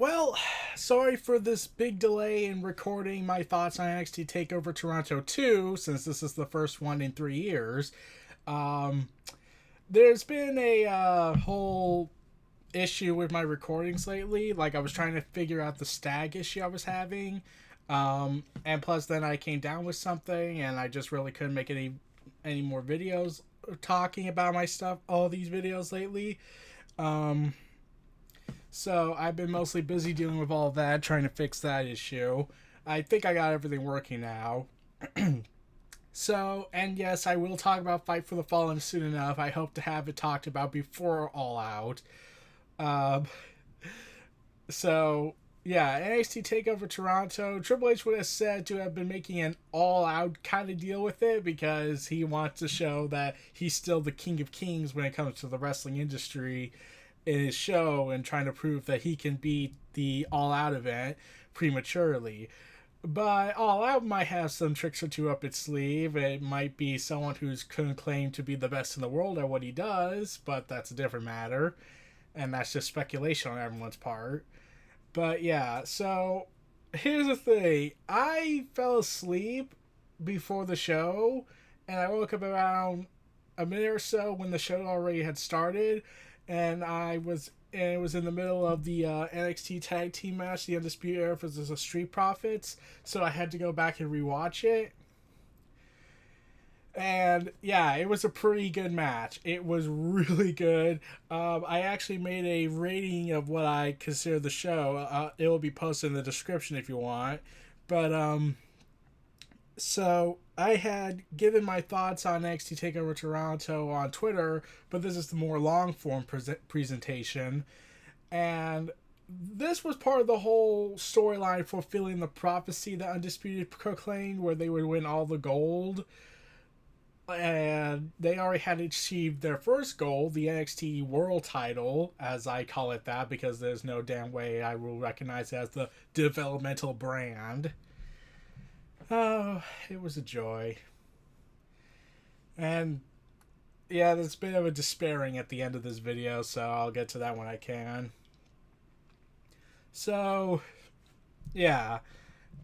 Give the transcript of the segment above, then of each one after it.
Well, sorry for this big delay in recording my thoughts on NXT TakeOver Toronto 2, since this is the first one in 3 years. Um, there's been a whole issue with my recordings lately. Like, I was trying to figure out the stag issue I was having. And plus, then I came down with something, and I just really couldn't make any more videos talking about my stuff, all these videos lately. Um, So I've been mostly busy dealing with all of that, trying to fix that issue. I think I got everything working now. So, and yes, I will talk about Fight for the Fallen soon enough. I hope to have it talked about before All Out. Um, so, yeah, NXT TakeOver Toronto. Triple H would have said to have been making an all-out kind of deal with it because he wants to show that he's still the king of kings when it comes to the wrestling industry in his show, and trying to prove that he can beat the All Out event prematurely. But All Out might have some tricks or two up its sleeve. It might be someone who's couldn't claim to be the best in the world at what he does, but that's a different matter. And that's just speculation on everyone's part. But yeah, so here's the thing. I fell asleep before the show, and I woke up around a minute or so when the show already had started, and it was in the middle of the NXT tag team match, the Undisputed Era versus the Street Profits, so I had to go back and rewatch it. And yeah, it was a pretty good match. It was really good. I actually made a rating of what I consider the show. It will be posted in the description if you want. But so I had given my thoughts on NXT Takeover Toronto on Twitter, but this is the more long form presentation, and this was part of the whole storyline fulfilling the prophecy that Undisputed proclaimed, where they would win all the gold. And they already had achieved their first goal, the NXT World Title, as I call it that, because there's no damn way I will recognize it as the developmental brand. Oh, it was a joy. And yeah, there's a bit of a despairing at the end of this video, so I'll get to that when I can. So, yeah.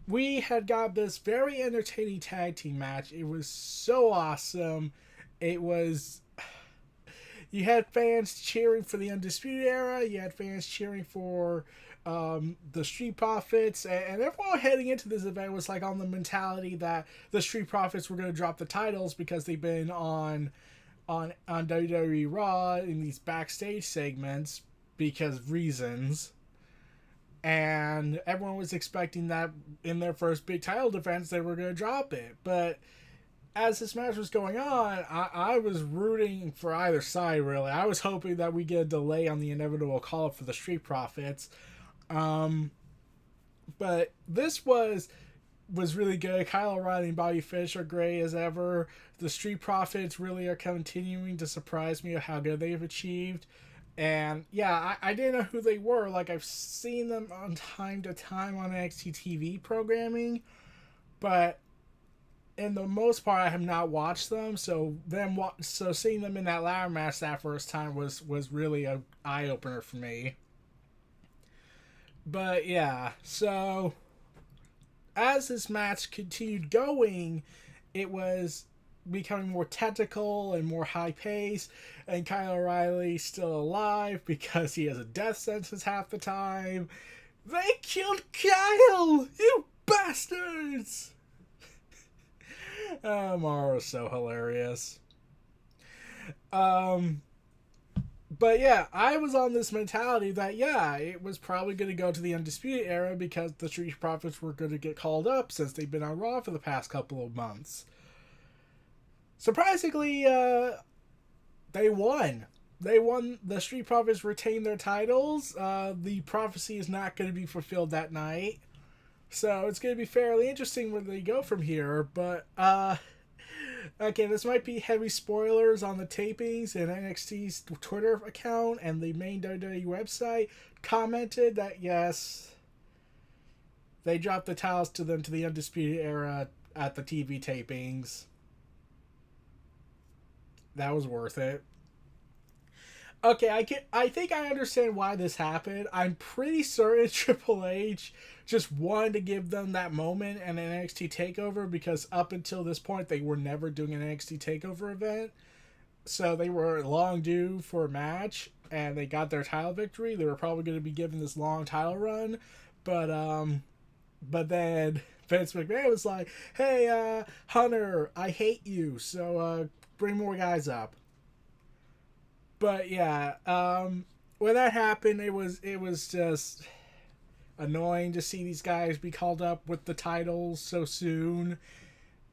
We had got this very entertaining tag team match. It was so awesome. It was. You had fans cheering for the Undisputed Era. You had fans cheering for the Street Profits, and everyone heading into this event was like on the mentality that the Street Profits were going to drop the titles because they've been on WWE Raw in these backstage segments because reasons. And everyone was expecting that in their first big title defense they were going to drop it. But as this match was going on, I was rooting for either side, really. I was hoping that we get a delay on the inevitable call-up for the Street Profits. But this was really good. Kyle O'Reilly and Bobby Fish are great as ever. The Street Profits really are continuing to surprise me of how good they've achieved. And yeah, I didn't know who they were. Like, I've seen them on time to time on NXT TV programming, but in the most part, I have not watched them. So seeing them in that ladder match that first time was really a eye opener for me. But yeah, so as this match continued going, it was becoming more technical and more high paced, and Kyle O'Reilly still alive because he has a death sentence half the time. They killed Kyle, you bastards! Mara's so hilarious. But yeah, I was on this mentality that, yeah, it was probably going to go to the Undisputed Era because the Street Profits were going to get called up since they've been on Raw for the past couple of months. Surprisingly, they won. They won. The Street Profits retained their titles. The prophecy is not going to be fulfilled that night. So it's going to be fairly interesting where they go from here. But, okay, this might be heavy spoilers on the tapings, and NXT's Twitter account and the main WWE website commented that, yes, they dropped the titles to them to the Undisputed Era at the TV tapings. That was worth it. Okay, I think I understand why this happened. I'm pretty certain Triple H just wanted to give them that moment in an NXT takeover because up until this point they were never doing an NXT takeover event. So they were long due for a match and they got their title victory. They were probably going to be given this long title run, but then Vince McMahon was like, "Hey, Hunter, I hate you. So bring more guys up." But yeah, when that happened, it was just annoying to see these guys be called up with the titles so soon.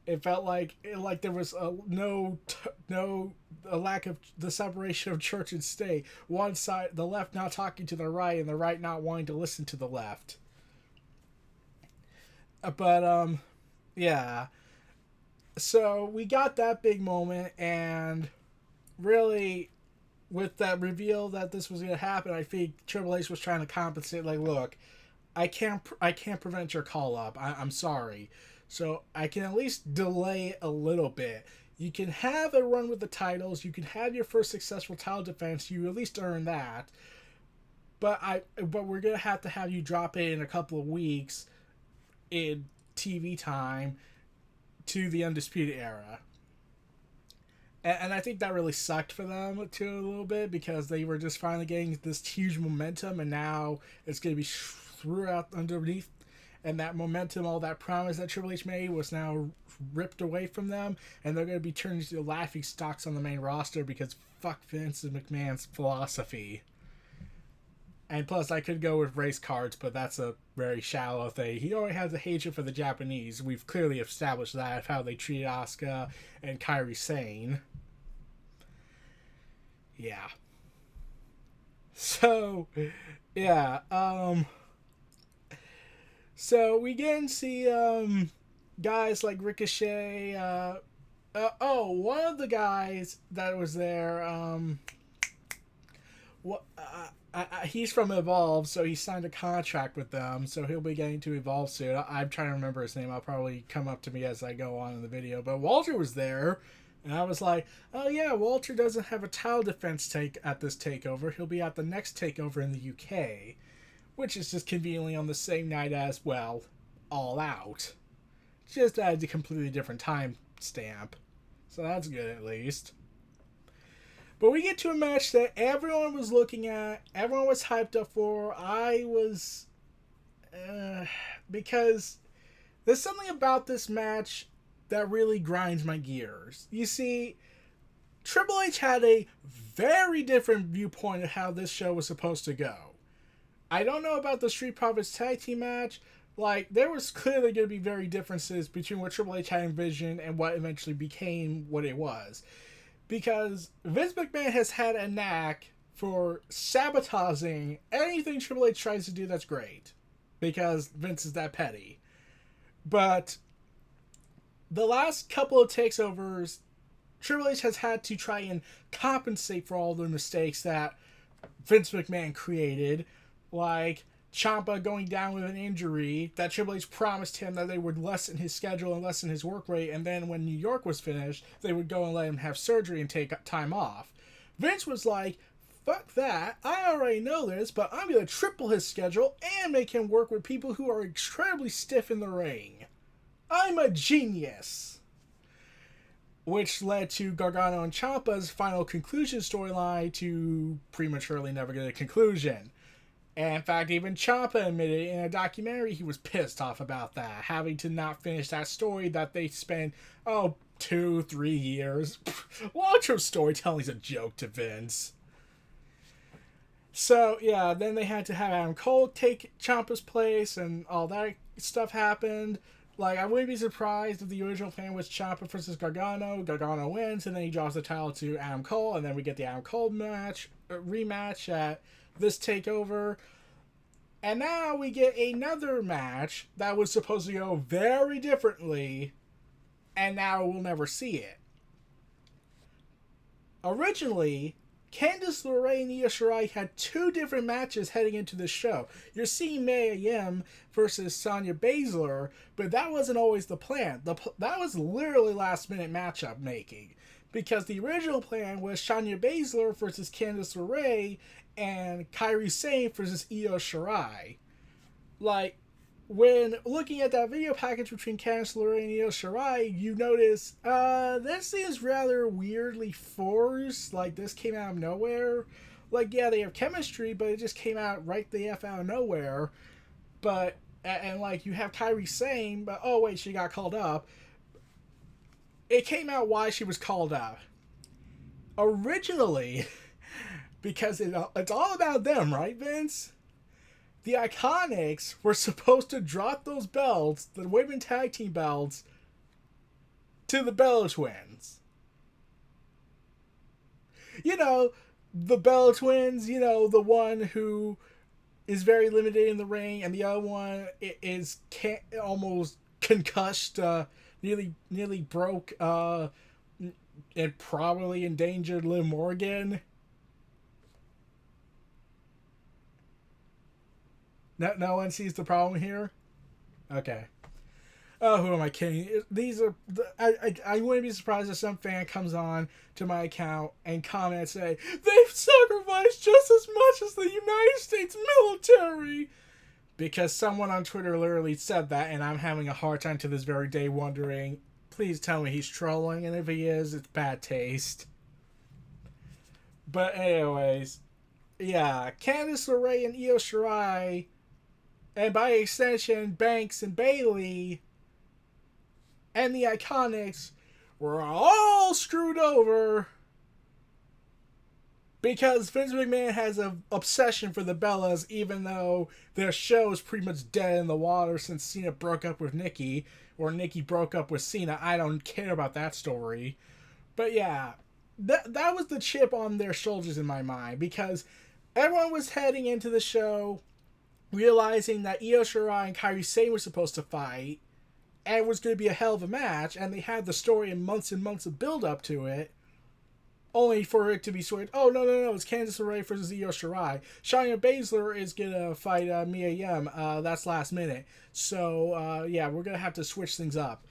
It felt like there was a lack of the separation of church and state. One side, the left not talking to the right, and the right not wanting to listen to the left. But yeah. So we got that big moment, and really, with that reveal that this was going to happen, I think Triple H was trying to compensate. Like, look, I can't prevent your call up. I'm sorry. So I can at least delay a little bit. You can have a run with the titles. You can have your first successful title defense. You at least earn that. But we're gonna have to have you drop it in a couple of weeks in TV time to the Undisputed Era. And I think that really sucked for them too a little bit because they were just finally getting this huge momentum, and now it's going to be threw out underneath. And that momentum, all that promise that Triple H made, was now ripped away from them, and they're going to be turned into laughing stocks on the main roster because fuck Vince and McMahon's philosophy. And plus, I could go with race cards, but that's a very shallow thing. He already has a hatred for the Japanese. We've clearly established that of how they treated Asuka and Kairi Sane. Yeah. So, yeah. So we again see guys like Ricochet. One of the guys that was there. He's from Evolve, so he signed a contract with them, so he'll be getting to Evolve soon. I'm trying to remember his name. I'll probably come up to me as I go on in the video. But Walter was there, and I was like, oh yeah, Walter doesn't have a title defense take at this takeover. He'll be at the next takeover in the UK, which is just conveniently on the same night as, well, All Out. Just at a completely different time stamp. So that's good at least. But we get to a match that everyone was looking at, everyone was hyped up for. I was. Because there's something about this match that really grinds my gears. You see, Triple H had a very different viewpoint of how this show was supposed to go. I don't know about the Street Profits tag team match. Like, there was clearly going to be very differences between what Triple H had envisioned and what eventually became what it was. Because Vince McMahon has had a knack for sabotaging anything Triple H tries to do that's great. Because Vince is that petty. But the last couple of takeovers, Triple H has had to try and compensate for all the mistakes that Vince McMahon created. Like Ciampa going down with an injury that Triple H promised him that they would lessen his schedule and lessen his work rate, and then when New York was finished, they would go and let him have surgery and take time off. Vince was like, fuck that, I already know this, but I'm going to triple his schedule and make him work with people who are incredibly stiff in the ring. I'm a genius. Which led to Gargano and Ciampa's final conclusion storyline to prematurely never get a conclusion. And in fact, even Ciampa admitted in a documentary he was pissed off about that, having to not finish that story that they spent, 2-3 years. Long-term storytelling's a joke to Vince. So, yeah, then they had to have Adam Cole take Ciampa's place, and all that stuff happened. Like, I wouldn't be surprised if the original plan was Ciampa versus Gargano. Gargano wins, and then he drops the title to Adam Cole, and then we get the Adam Cole rematch at this takeover. And now we get another match that was supposed to go very differently, and now we'll never see it. Originally, Candice LeRae and Io Shirai had two different matches heading into this show. You're seeing Mia Yim versus Sonya Baszler, but that wasn't always the plan. That was literally last minute matchup making. because the original plan was Shayna Baszler versus Candice LeRae and Kairi Sane versus Io Shirai. Like, when looking at that video package between Candice LeRae and Io Shirai, you notice, this is rather weirdly forced. Like, this came out of nowhere. Like, yeah, they have chemistry, but it just came out right the F out of nowhere. But, and like, you have Kairi Sane, but, oh, wait, she got called up. It came out why she was called up. Originally, because it's all about them, right, Vince? The Iconics were supposed to drop those belts, the women tag team belts, to the Bella Twins. You know, the Bella Twins, you know, the one who is very limited in the ring, and the other one is almost concussed, nearly broke, and probably endangered Liv Morgan. No one sees the problem here? Okay. Oh, who am I kidding? These are... I wouldn't be surprised if some fan comes on to my account and comments say, they've sacrificed just as much as the United States military! Because someone on Twitter literally said that, and I'm having a hard time to this very day wondering, please tell me he's trolling, and if he is, it's bad taste. But anyways, yeah, Candice LeRae and Io Shirai, and by extension, Banks and Bayley, and the Iconics were all screwed over because Vince McMahon has an obsession for the Bellas, even though their show is pretty much dead in the water since Cena broke up with Nikki, or Nikki broke up with Cena. I don't care about that story. But yeah, that was the chip on their shoulders in my mind, because everyone was heading into the show realizing that Io Shirai and Kairi Sane were supposed to fight, and it was going to be a hell of a match, and they had the story and months of build up to it, only for it to be switched. Oh, no, it's Candice LeRae versus Io Shirai. Shayna Baszler is going to fight Mia Yim. That's last minute. So, yeah, we're going to have to switch things up.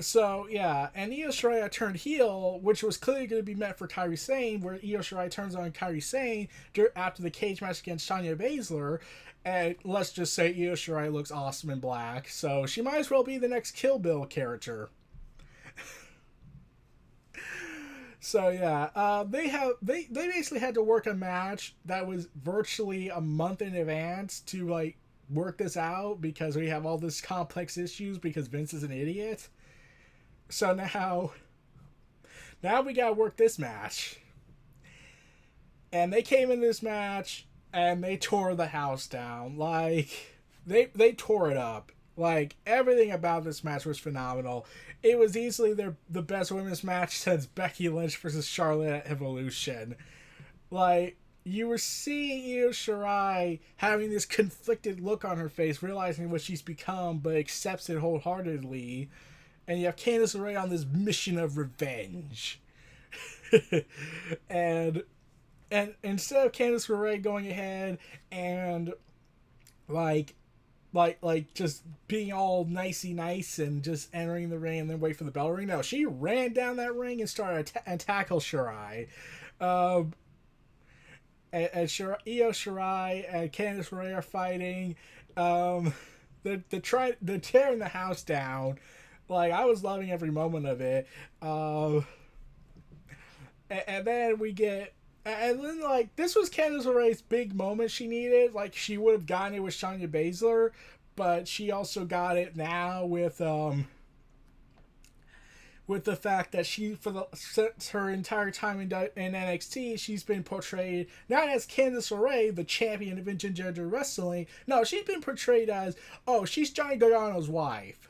So, yeah, and Io Shirai turned heel, which was clearly going to be meant for Kairi Sane, where Io Shirai turns on Kairi Sane after the cage match against Shayna Baszler. And let's just say Io Shirai looks awesome in black, so she might as well be the next Kill Bill character. So yeah, they basically had to work a match that was virtually a month in advance to like work this out, because we have all this complex issues because Vince is an idiot. So now we gotta work this match. And they came in this match and they tore the house down. Like, they tore it up. Like, everything about this match was phenomenal. It was easily the best women's match since Becky Lynch versus Charlotte at Evolution. Like, you were seeing Io Shirai having this conflicted look on her face, realizing what she's become, but accepts it wholeheartedly. And you have Candice LeRae on this mission of revenge. and instead of Candice LeRae going ahead and like just being all nicey nice and just entering the ring and then wait for the bell ring, no, she ran down that ring and started and tackled Shirai. And Io Shirai and Candice LeRae are fighting. They're tearing the house down. Like, I was loving every moment of it. And then we get... And then, like, this was Candice LeRae's big moment she needed. Like, she would have gotten it with Shayna Baszler, but she also got it now with the fact that since her entire time in NXT, she's been portrayed not as Candice LeRae, the champion of intergender wrestling. No, she's been portrayed as, oh, she's Johnny Gargano's wife.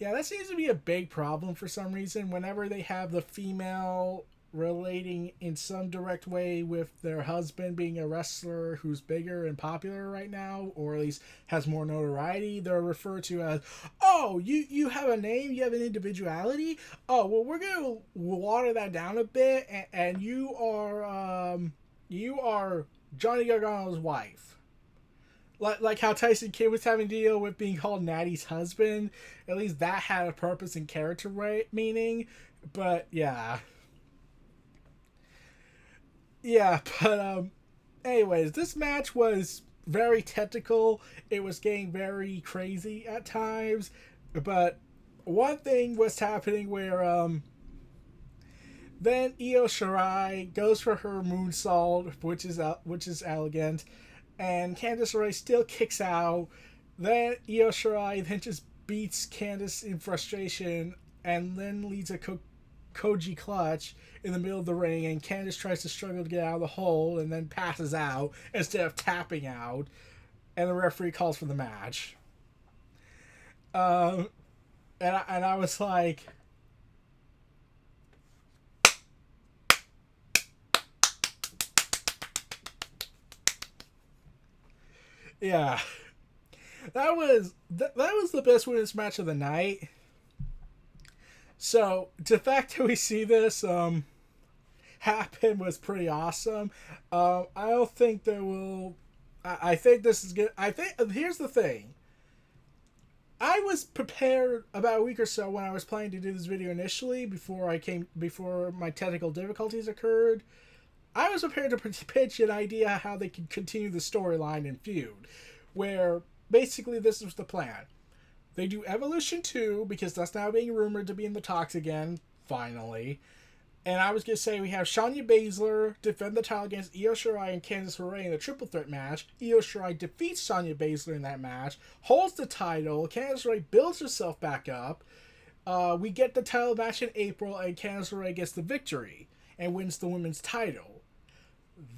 Yeah, that seems to be a big problem for some reason. Whenever they have the female relating in some direct way with their husband being a wrestler who's bigger and popular right now, or at least has more notoriety, they're referred to as, oh, you have a name, you have an individuality, oh, well, we're going to water that down a bit, and you are Johnny Gargano's wife. like how Tyson Kidd was having to deal with being called Natty's husband. At least that had a purpose and character meaning. But yeah, yeah. But anyways, this match was very technical. It was getting very crazy at times. But one thing was happening where then Io Shirai goes for her moonsault, which is elegant, and Candice LeRae still kicks out. Then Io Shirai then just beats Candice in frustration, and then leads a Koji clutch in the middle of the ring, and Candice tries to struggle to get out of the hole, and then passes out instead of tapping out, and the referee calls for the match. Um, and I was like, yeah, that was the best women's match of the night. So the fact that we see this happen was pretty awesome. I don't think there will. I think this is good. I think here's the thing. I was prepared about a week or so when I was planning to do this video initially before my technical difficulties occurred. I was prepared to pitch an idea how they could continue the storyline and feud, where basically this was the plan. They do Evolution 2, because that's now being rumored to be in the talks again, finally. And I was going to say we have Shayna Baszler defend the title against Io Shirai and Candice LeRae in a triple threat match. Io Shirai defeats Shayna Baszler in that match, holds the title. Candice LeRae builds herself back up. We get the title match in April, and Candice LeRae gets the victory and wins the women's title.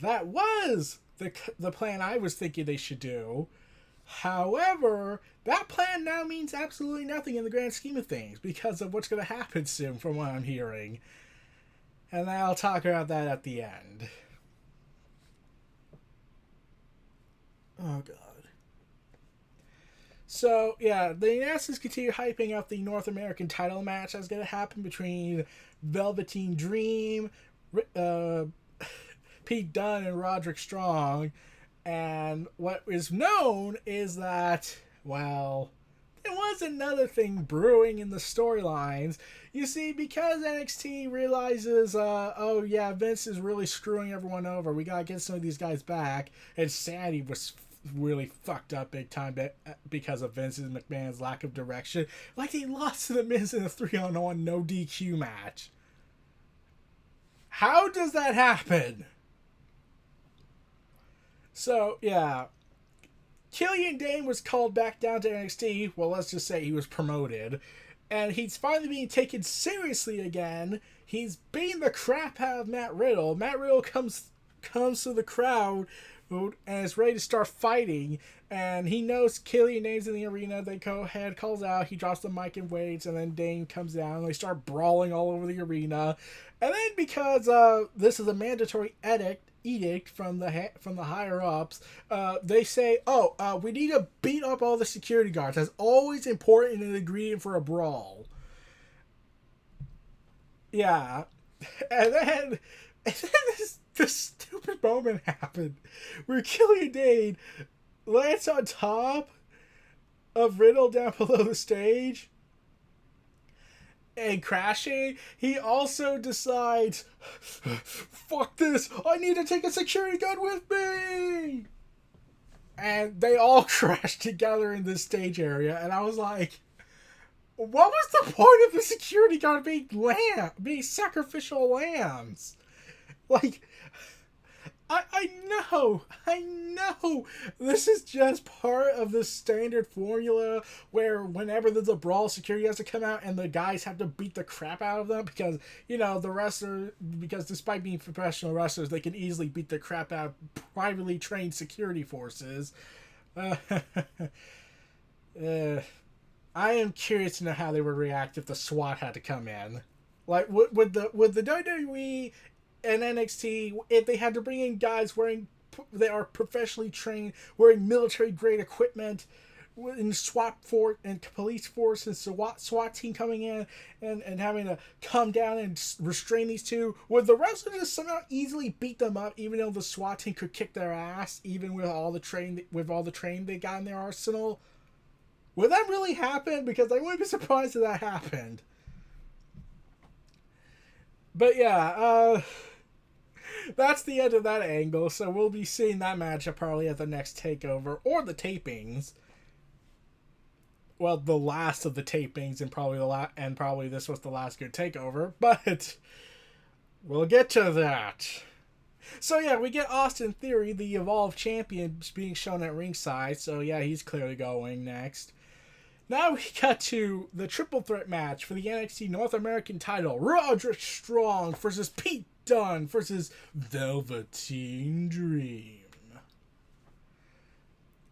That was the plan I was thinking they should do. However, that plan now means absolutely nothing in the grand scheme of things because of what's going to happen soon, from what I'm hearing. And I'll talk about that at the end. Oh, God. So, yeah, the announcers continue hyping up the North American title match that's going to happen between Velveteen Dream, Pete Dunne, and Roderick Strong. And what is known is that, well, there was another thing brewing in the storylines. You see, because NXT realizes, oh yeah, Vince is really screwing everyone over. We gotta get some of these guys back. And Sandy was really fucked up big time because of Vince and McMahon's lack of direction. Like, they lost to The Miz in a 3-on-1 no DQ match. How does that happen? So, yeah. Killian Dane was called back down to NXT. Well, let's just say he was promoted. And he's finally being taken seriously again. He's beating the crap out of Matt Riddle. Matt Riddle comes to the crowd and is ready to start fighting. And he knows Killian Dane's in the arena. They go ahead, calls out. He drops the mic and waits. And then Dane comes down. And they start brawling all over the arena. And then because this is a mandatory edict from the higher ups, they say, we need to beat up all the security guards. That's always important and an ingredient for a brawl. Yeah. And then this stupid moment happened where Killian Dane lands on top of Riddle down below the stage and crashing. He also decides, fuck this, I need to take a security guard with me. And they all crash together in this stage area. And I was like, what was the point of the security guard being sacrificial lambs? Like, I know this is just part of the standard formula where whenever there's a brawl, security has to come out and the guys have to beat the crap out of them because, because despite being professional wrestlers, they can easily beat the crap out of privately trained security forces. I am curious to know how they would react if the SWAT had to come in. Like, would the WWE and NXT, if they had to bring in guys they are professionally trained, wearing military grade equipment, in SWAT force and police force and SWAT team coming in and having to come down and restrain these two. Would the wrestler just somehow easily beat them up, even though the SWAT team could kick their ass, even with all the training they got in their arsenal? Would that really happen? Because I wouldn't be surprised if that happened. But yeah, that's the end of that angle. So we'll be seeing that matchup probably at the next TakeOver or the tapings. Well, the last of the tapings, and probably this was the last good TakeOver. But we'll get to that. So yeah, we get Austin Theory, the Evolved Champion, being shown at ringside. So yeah, he's clearly going next. Now we got to the triple threat match for the NXT North American title. Roderick Strong versus Pete Dunne versus Velveteen Dream.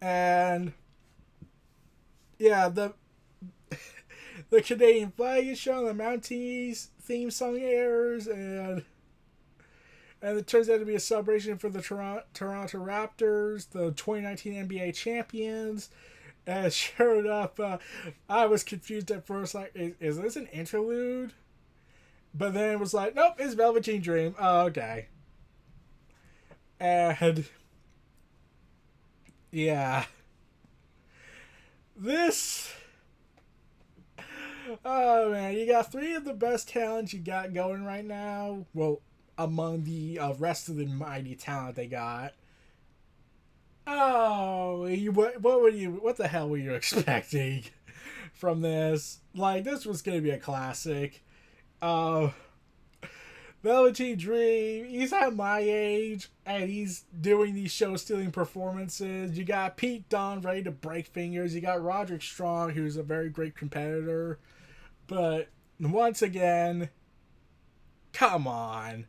And yeah, the Canadian flag is shown, the Mounties theme song airs, and it turns out to be a celebration for the Toronto Raptors, the 2019 NBA champions. And sure enough, I was confused at first, like, is this an interlude? But then it was like, nope, it's Velveteen Dream. Oh, okay. And yeah. Oh man, you got three of the best talents you got going right now. Well, among the rest of the mighty talent they got. Oh, what the hell were you expecting from this? Like, this was gonna be a classic. Velveteen Dream, he's at my age, and he's doing these show-stealing performances. You got Pete Dunne ready to break fingers. You got Roderick Strong, who's a very great competitor. But, once again, come on.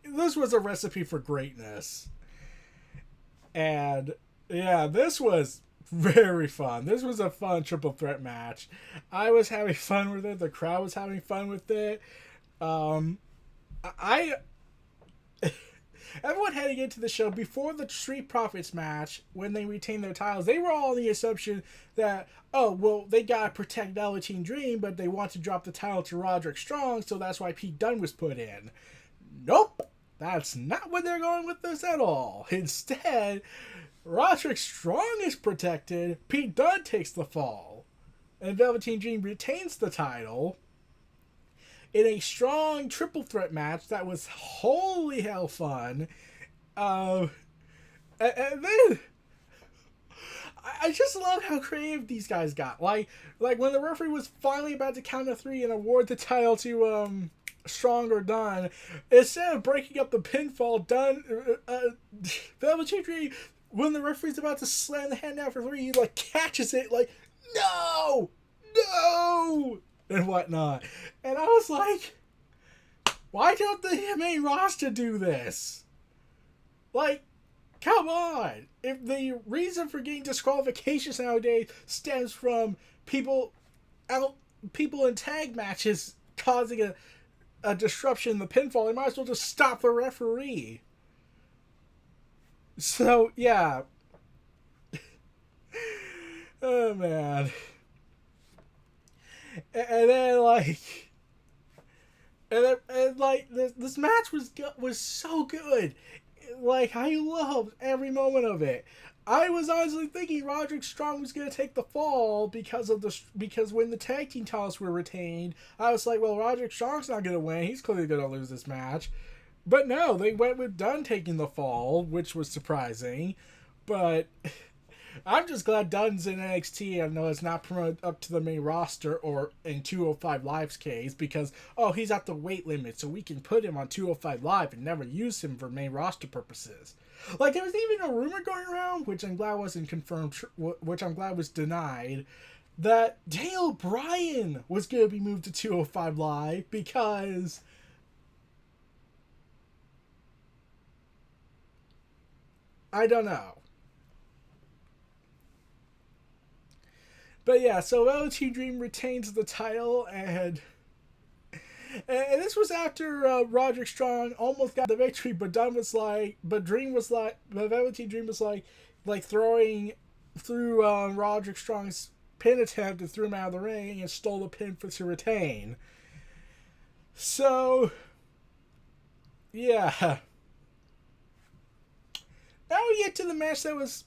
This was a recipe for greatness. And, yeah, this was very fun. This was a fun triple threat match. I was having fun with it. The crowd was having fun with it. Everyone heading into the show before the Street Profits match, when they retained their titles, they were all on the assumption that, oh, well, they gotta protect Velveteen Dream, but they want to drop the title to Roderick Strong, so that's why Pete Dunne was put in. Nope! That's not what they're going with this at all. Instead, Roderick Strong is protected, Pete Dunne takes the fall, and Velveteen Dream retains the title in a strong triple threat match that was holy hell fun. And then I just love how creative these guys got. Like when the referee was finally about to count to 3 and award the title to Strong or Dunne, instead of breaking up the pinfall, Velveteen Dream, when the referee's about to slam the hand down for 3, he like catches it like, no, and whatnot. And I was like, why don't the main roster do this? Like, come on. If the reason for getting disqualifications nowadays stems from people in tag matches causing a disruption in the pinfall, they might as well just stop the referee. So, yeah. Oh, man. And then, this match was so good. Like, I loved every moment of it. I was honestly thinking Roderick Strong was going to take the fall because when the tag team titles were retained, I was like, well, Roderick Strong's not going to win. He's clearly going to lose this match. But no, they went with Dunne taking the fall, which was surprising. But I'm just glad Dunne's in NXT. I know it's not promoted up to the main roster or in 205 Live's case because, oh, he's at the weight limit, so we can put him on 205 Live and never use him for main roster purposes. Like, there was even a rumor going around, which I'm glad wasn't confirmed, which I'm glad was denied, that Daniel Bryan was going to be moved to 205 Live because I don't know. But yeah, so Velveteen Dream retains the title, and this was after Roderick Strong almost got the victory, but Velveteen Dream was like throwing threw Roderick Strong's pin attempt and threw him out of the ring and stole the pin to retain. So, yeah. Now we get to the match that was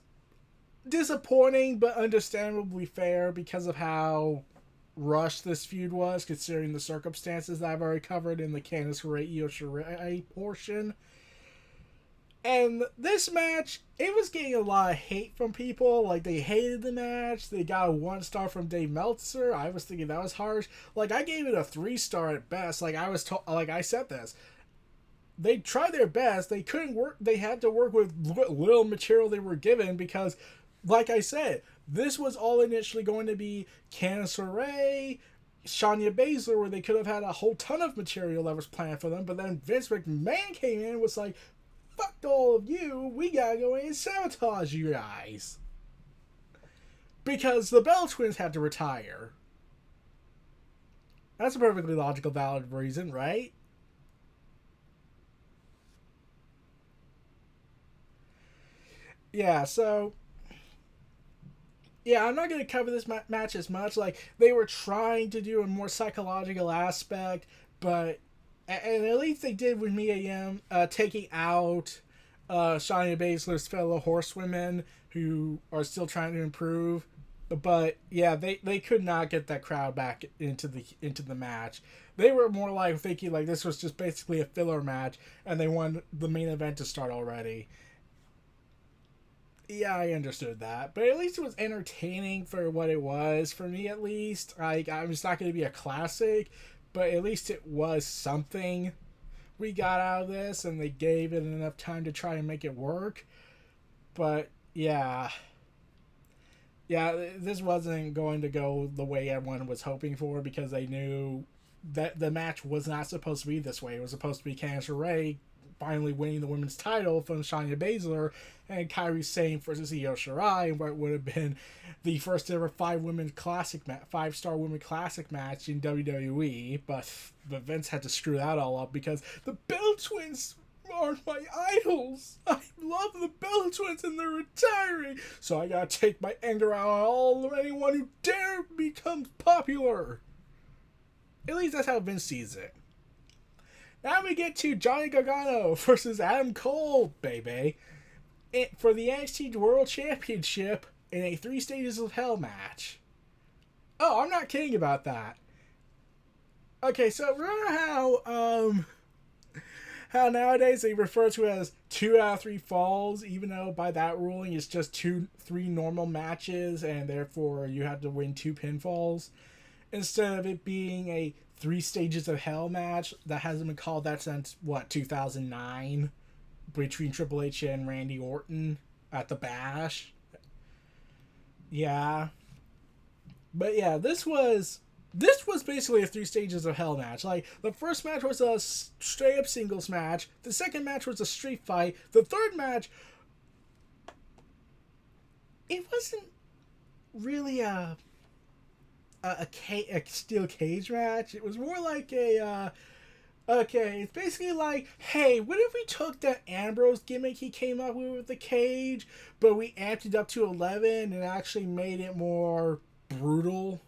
disappointing but understandably fair because of how rushed this feud was, considering the circumstances that I've already covered in the Candice LeRae Io Shirai portion. And this match, it was getting a lot of hate from people. Like, they hated the match. They got a 1-star from Dave Meltzer. I was thinking that was harsh. Like, I gave it a 3-star at best. Like, I said this. They tried their best. They couldn't work. They had to work with little material they were given because, like I said, this was all initially going to be Candice LeRae, Shayna Baszler, where they could have had a whole ton of material that was planned for them. But then Vince McMahon came in and was like, fuck all of you, we gotta go in and sabotage you guys. Because the Bell Twins had to retire. That's a perfectly logical, valid reason, right? Yeah, so... Yeah, I'm not going to cover this match as much. Like, they were trying to do a more psychological aspect, but... And at least they did with Mia Yim taking out Shayna Baszler's fellow horsewomen who are still trying to improve. But yeah, they could not get that crowd back into the match. They were more like thinking like this was just basically a filler match, and they wanted the main event to start already. Yeah, I understood that, but at least it was entertaining for what it was for me. At least, like, I'm just not going to be a classic, but at least it was something we got out of this, and they gave it enough time to try and make it work. But yeah, this wasn't going to go the way everyone was hoping for because they knew that the match was not supposed to be this way. It was supposed to be Candice LeRae finally winning the women's title from Shayna Baszler and Kairi Sane versus Io Shirai, where it would have been the first ever 5-star women classic match in WWE. But Vince had to screw that all up because the Bell Twins are my idols. I love the Bell Twins and they're retiring. So I gotta take my anger out on anyone who dare become popular. At least that's how Vince sees it. Now we get to Johnny Gargano versus Adam Cole, baby, for the NXT World Championship in a 3 Stages of Hell match. Oh, I'm not kidding about that. Okay, so remember how nowadays they refer to it as 2 out of 3 falls, even though by that ruling it's just 3 normal matches, and therefore you have to win 2 pinfalls, instead of it being a 3 Stages of Hell match that hasn't been called that since 2009 between Triple H and Randy Orton at the Bash. Yeah, but yeah, this was basically a 3 Stages of Hell match. Like, the first match was a straight up singles match. The second match was a street fight. The third match, it wasn't really a steel cage match. It was more like it's basically like, hey, what if we took that Ambrose gimmick he came up with the cage, but we amped it up to 11 and actually made it more brutal?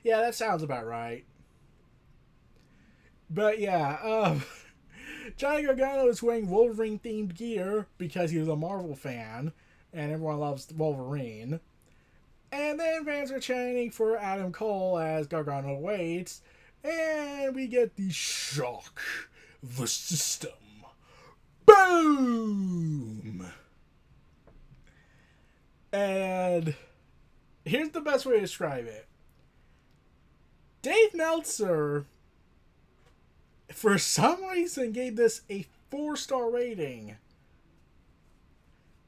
Yeah, that sounds about right. But yeah, Johnny Gargano is wearing Wolverine themed gear because he was a Marvel fan and everyone loves Wolverine. And then fans are chanting for Adam Cole as Gargano waits. And we get the shock. The system. Boom! And here's the best way to describe it. Dave Meltzer, for some reason, gave this a 4-star rating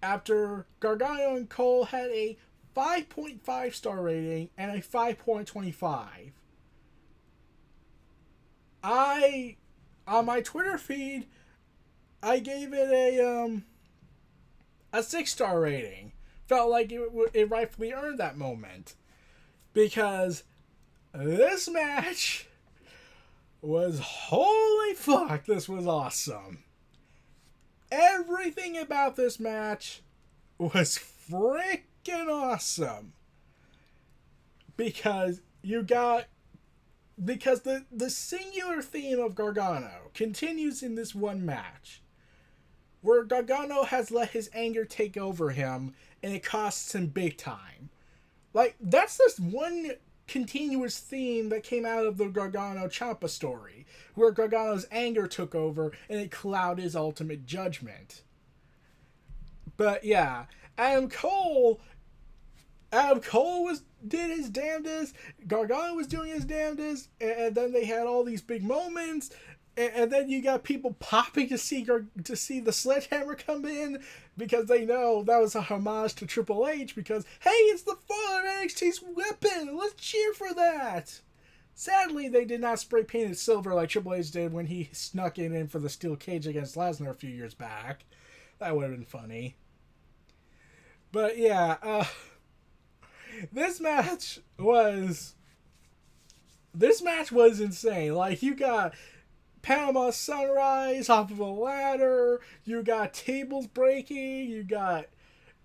after Gargano and Cole had a 5.5 star rating and a 5.25. On my Twitter feed, I gave it a 6-star rating. Felt like it rightfully earned that moment because this match was, holy fuck, this was awesome. Everything about this match was freaking freaking awesome. Because the singular theme of Gargano continues in this one match, where Gargano has let his anger take over him, and it costs him big time. Like, that's just one continuous theme that came out of the Gargano Ciampa story, where Gargano's anger took over and it clouded his ultimate judgment. But yeah, Adam Cole did his damnedest, Gargano was doing his damnedest, and then they had all these big moments, and then you got people popping to see the Sledgehammer come in, because they know that was a homage to Triple H, because, hey, it's the father of NXT's weapon! Let's cheer for that! Sadly, they did not spray paint it silver like Triple H did when he snuck it in for the steel cage against Lesnar a few years back. That would have been funny. But yeah, this match was insane. Like, you got Panama Sunrise off of a ladder, you got tables breaking, you got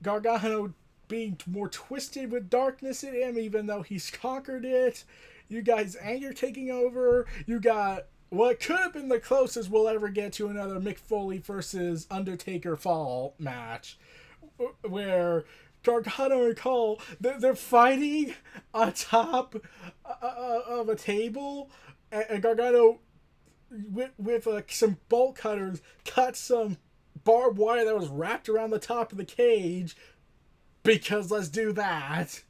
Gargano being more twisted with darkness in him even though he's conquered it, you got his anger taking over, you got what could have been the closest we'll ever get to another Mick Foley versus Undertaker fall match, where Gargano and Cole, they're fighting on top of a table, and Gargano, with some bolt cutters, cut some barbed wire that was wrapped around the top of the cage, because let's do that.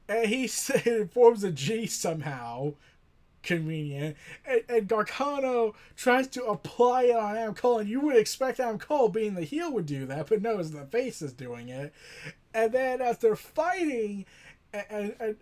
And he said it forms a G somehow. Convenient. And Gargano tries to apply it on Adam Cole, and you would expect Adam Cole, being the heel, would do that, but no, it's the face is doing it. And then as they're fighting and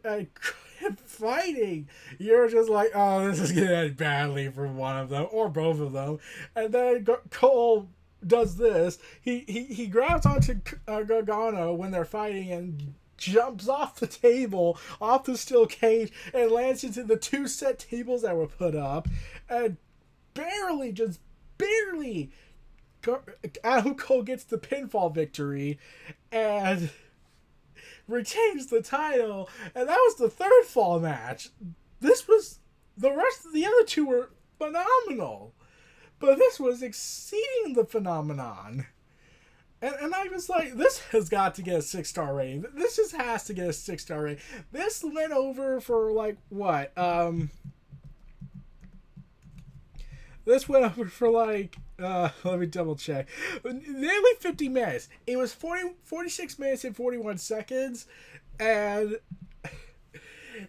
fighting, you're just like, oh, this is going to end badly for one of them or both of them. And then Cole does this. He grabs onto Gargano when they're fighting and jumps off the table, off the steel cage, and lands into the two set tables that were put up, and barely Adam Cole gets the pinfall victory and retains the title. And that was the third fall match. This was, the rest of the other two were phenomenal, but this was exceeding the phenomenon. And I was like, this has got to get a 6-star rating. This just has to get a 6-star rating. This went over for like, what? This went over for like, let me double check. Nearly 50 minutes. It was 46 minutes and 41 seconds. And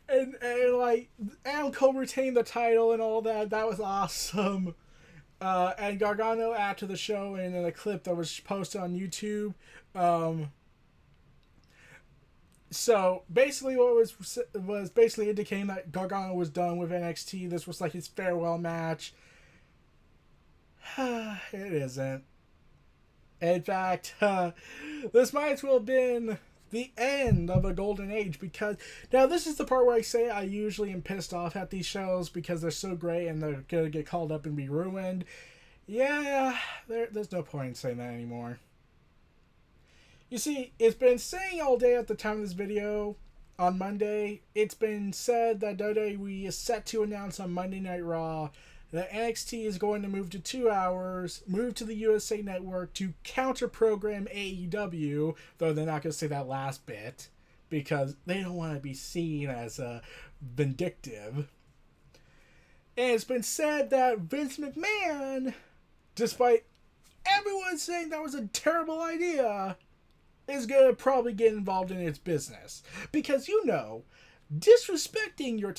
like, Adam Cole retained the title and all that. That was awesome. And Gargano, after the show, and in a clip that was posted on YouTube. So basically, what was basically indicating that Gargano was done with NXT. This was like his farewell match. It isn't. In fact, this might as well have been the end of a golden age, because now this is the part where I say I usually am pissed off at these shows because they're so great and they're gonna get called up and be ruined. Yeah, there's no point in saying that anymore. You see, it's been saying all day at the time of this video on Monday, it's been said that WWE is set to announce on Monday Night Raw that NXT is going to move to 2 hours, move to the USA Network to counter-program AEW, though they're not going to say that last bit, because they don't want to be seen as vindictive. And it's been said that Vince McMahon, despite everyone saying that was a terrible idea, is going to probably get involved in its business. Because, you know, disrespecting your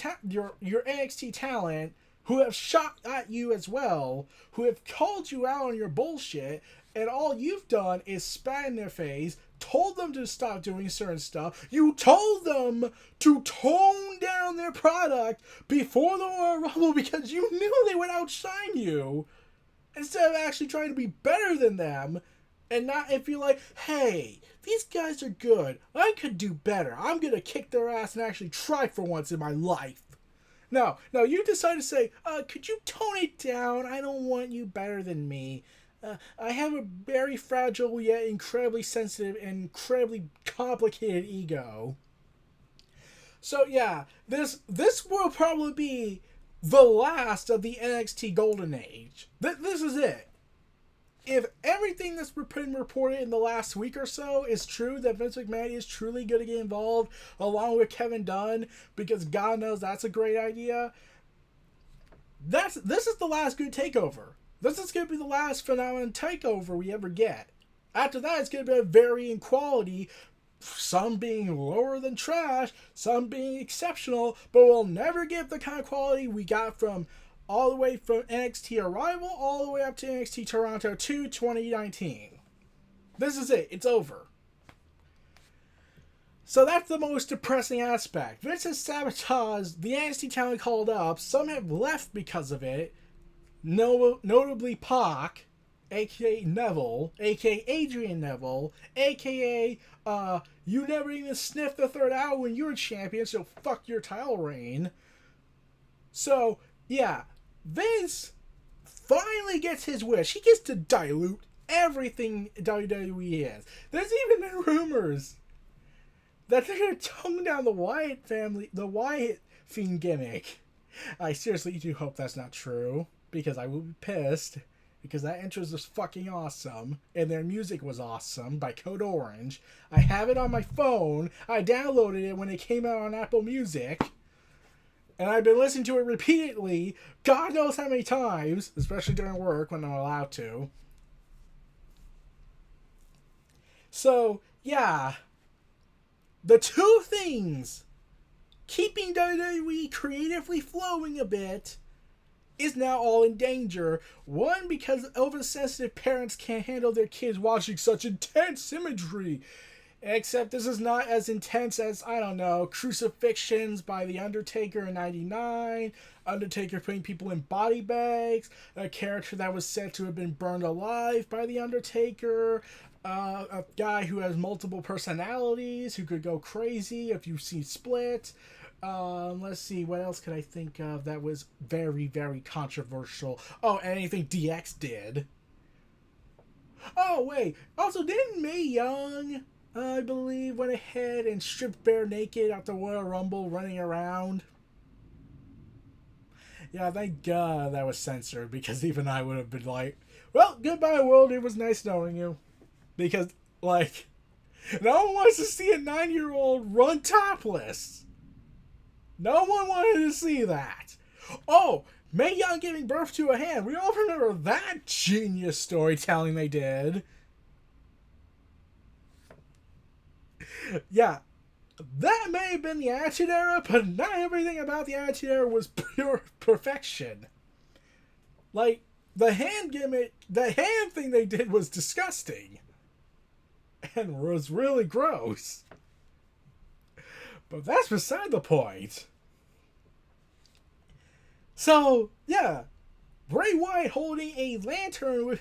NXT talent, who have shot at you as well, who have called you out on your bullshit, and all you've done is spat in their face, told them to stop doing certain stuff. You told them to tone down their product before the Royal Rumble because you knew they would outshine you, instead of actually trying to be better than them. And not if you're like, hey, these guys are good, I could do better, I'm gonna kick their ass and actually try for once in my life. No, you decide to say, could you tone it down? I don't want you better than me. I have a very fragile yet incredibly sensitive and incredibly complicated ego. So yeah, this will probably be the last of the NXT Golden Age. This is it. If everything that's been reported in the last week or so is true, that Vince McMahon is truly going to get involved along with Kevin Dunn, because God knows that's a great idea. This is the last good takeover. This is going to be the last phenomenal takeover we ever get. After that, it's going to be a varying quality, some being lower than trash, some being exceptional, but we'll never get the kind of quality we got from all the way from NXT Arrival all the way up to NXT Toronto 2 2019. This is it. It's over. So that's the most depressing aspect. Vince has sabotaged the NXT talent called up. Some have left because of it. Notably Pac, aka Neville, aka Adrian Neville, aka you never even sniffed the third hour when you were champion, so fuck your title reign. So yeah, Vince finally gets his wish. He gets to dilute everything WWE is. There's even been rumors that they're going to tone down the Wyatt family, the Wyatt Fiend gimmick. I seriously do hope that's not true, because I will be pissed, because that entrance was fucking awesome, and their music was awesome by Code Orange. I have it on my phone. I downloaded it when it came out on Apple Music, and I've been listening to it repeatedly, God knows how many times, especially during work when I'm allowed to. So, yeah. The two things keeping WWE creatively flowing a bit is now all in danger. One, because oversensitive parents can't handle their kids watching such intense imagery. Except this is not as intense as, I don't know, crucifixions by The Undertaker in 99, Undertaker putting people in body bags, a character that was said to have been burned alive by The Undertaker, a guy who has multiple personalities, who could go crazy if you've seen Split. Let's see, what else could I think of that was very, very controversial? Oh, anything DX did. Oh, wait, also, didn't Mae Young, I believe, went ahead and stripped bare naked at the Royal Rumble running around? Yeah, thank God that was censored, because even I would have been like, well, goodbye, world, it was nice knowing you. Because, like, no one wants to see a 9-year-old run topless. No one wanted to see that. Oh, Mae Young giving birth to a hand. We all remember that genius storytelling they did. Yeah, that may have been the Attitude Era, but not everything about the Attitude Era was pure perfection. Like, the hand gimmick, the hand thing they did was disgusting. And was really gross. But that's beside the point. So, yeah. Bray Wyatt holding a lantern with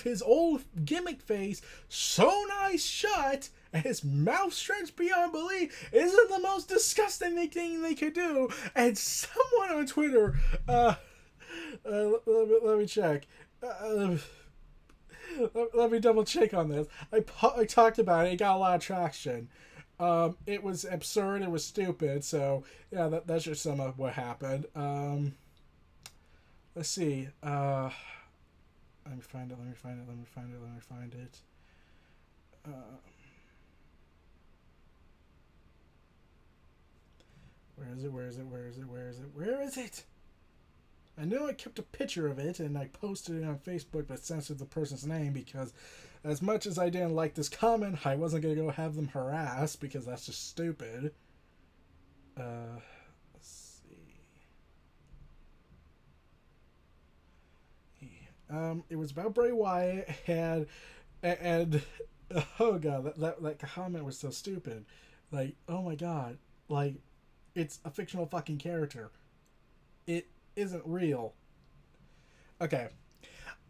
his old gimmick face sewn eyes shut and his mouth stretched beyond belief isn't the most disgusting thing they could do. And someone on Twitter, let me check. Let me double check on this. I talked about it. It got a lot of traction. It was absurd. It was stupid. So yeah, that's just some of what happened. Let's see. Let me find it. Where is it? I know I kept a picture of it and I posted it on Facebook, but censored the person's name because, as much as I didn't like this comment, I wasn't gonna go have them harassed because that's just stupid. Let's see. It was about Bray Wyatt and oh god, that comment was so stupid. Like, oh my god, like, it's a fictional fucking character. It isn't real. Okay.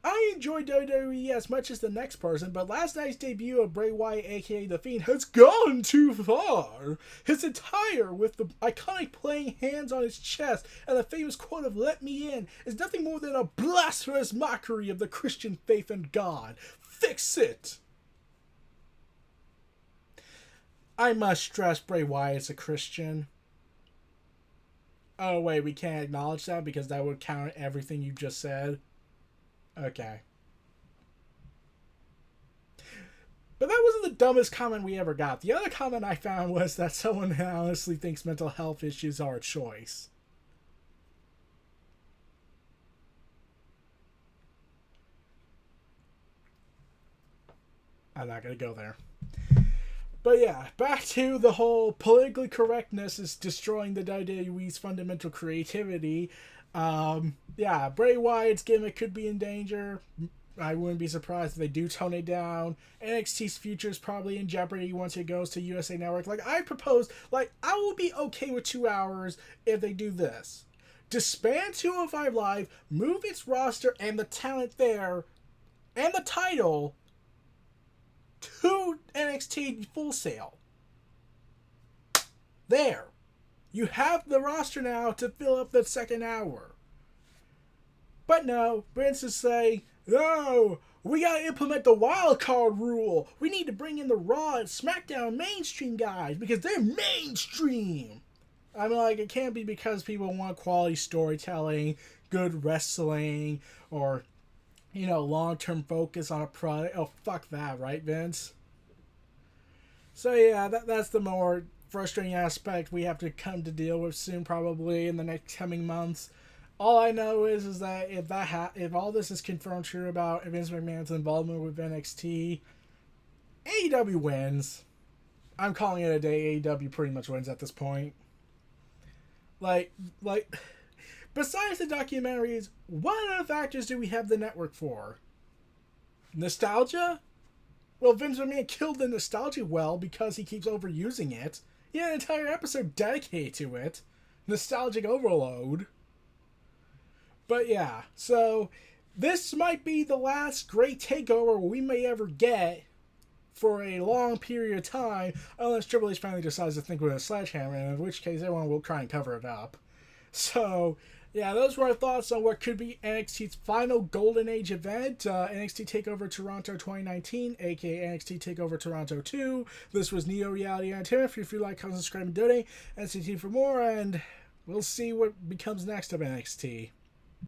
I enjoy WWE as much as the next person, but last night's debut of Bray Wyatt, aka The Fiend, has gone too far. His attire, with the iconic playing hands on his chest and the famous quote of "Let me in," is nothing more than a blasphemous mockery of the Christian faith and God. Fix it! I must stress Bray Wyatt is a Christian. Oh, wait, we can't acknowledge that because that would counter everything you just said. Okay. But that wasn't the dumbest comment we ever got. The other comment I found was that someone honestly thinks mental health issues are a choice. I'm not going to go there. But yeah, back to the whole politically correctness is destroying the WWE's fundamental creativity. Yeah, Bray Wyatt's gimmick could be in danger. I wouldn't be surprised if they do tone it down. NXT's future is probably in jeopardy once it goes to USA Network. Like, I propose, like, I will be okay with 2 hours if they do this. Disband 205 Live, move its roster and the talent there, and the title, to NXT Full Sail. There. You have the roster now to fill up the second hour. But no, Vince is saying, no, we gotta implement the wild card rule. We need to bring in the Raw and SmackDown mainstream guys because they're mainstream. I mean, like, it can't be because people want quality storytelling, good wrestling, or, you know, long-term focus on a product. Oh, fuck that, right, Vince? So yeah, that's the more frustrating aspect we have to come to deal with soon, probably in the next coming months. All I know is that if all this is confirmed true about Vince McMahon's involvement with NXT, AEW wins. I'm calling it a day. AEW pretty much wins at this point. Like, besides the documentaries, what other factors do we have the network for? Nostalgia? Well, Vince McMahon killed the nostalgia well because he keeps overusing it. He had an entire episode dedicated to it. Nostalgic overload. But yeah, so this might be the last great takeover we may ever get for a long period of time, unless Triple H finally decides to think with a sledgehammer, in which case everyone will try and cover it up. So, yeah, those were our thoughts on what could be NXT's final Golden Age event, NXT TakeOver Toronto 2019, aka NXT TakeOver Toronto 2. This was Neo Reality Entertainment. If you like, comment, subscribe, and donate. NXT for more, and we'll see what becomes next of NXT.